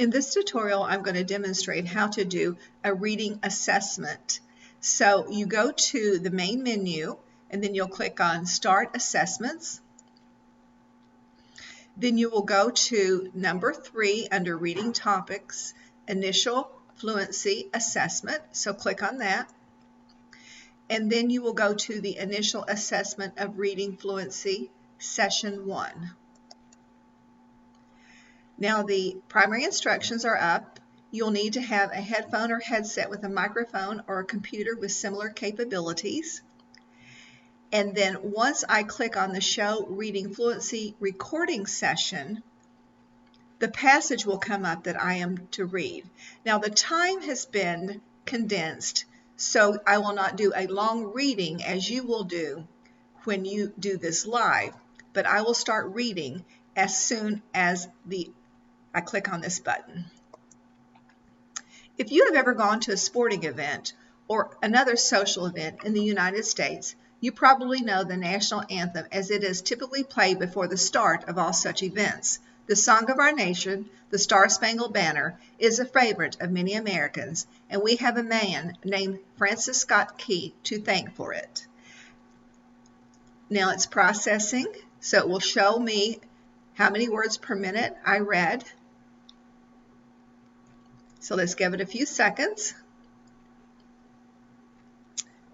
In this tutorial, I'm going to demonstrate how to do a reading assessment. So you go to the main menu and then you'll click on Start Assessments. Then you will go to number 3 under Reading Topics, Initial Fluency Assessment. So click on that. And then you will go to the Initial Assessment of Reading Fluency, Session 1. Now the primary instructions are up. You'll need to have a headphone or headset with a microphone or a computer with similar capabilities. And then once I click on the Show Reading Fluency Recording Session, the passage will come up that I am to read. Now the time has been condensed, so I will not do a long reading as you will do when you do this live, but I will start reading as soon as I click on this button. If you have ever gone to a sporting event or another social event in the United States, you probably know the national anthem as it is typically played before the start of all such events. The song of our nation, the Star-Spangled Banner, is a favorite of many Americans, and we have a man named Francis Scott Key to thank for it. Now it's processing, so it will show me how many words per minute I read. So let's give it a few seconds.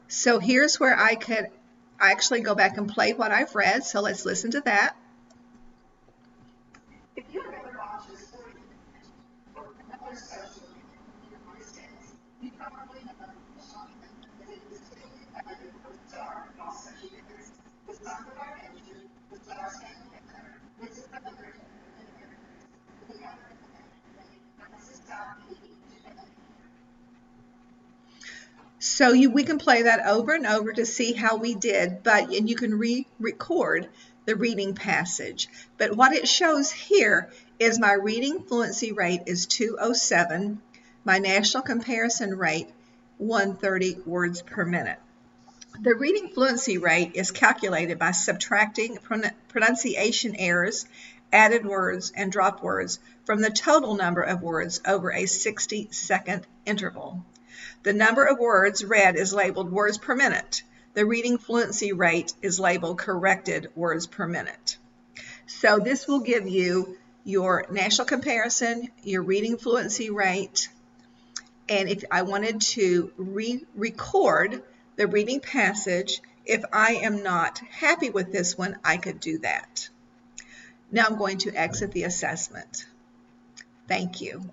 So here's where I could actually go back and play what I've read. So let's listen to that. If you have ever watched a sporting event or another social event in the United States, you probably know the song that it is typically played before the start of all such events. The song of our nation, the Star-Spangled Banner, is a favorite of many Americans. We have a man named Francis Scott Key. So we can play that over and over to see how we did, and you can re-record the reading passage. But what it shows here is my reading fluency rate is 207, my national comparison rate 130 words per minute. The reading fluency rate is calculated by subtracting pronunciation errors, added words, and dropped words from the total number of words over a 60-second interval. The number of words read is labeled words per minute. The reading fluency rate is labeled corrected words per minute. So this will give you your national comparison, your reading fluency rate, and if I wanted to re-record the reading passage, if I am not happy with this one, I could do that. Now I'm going to exit the assessment. Thank you.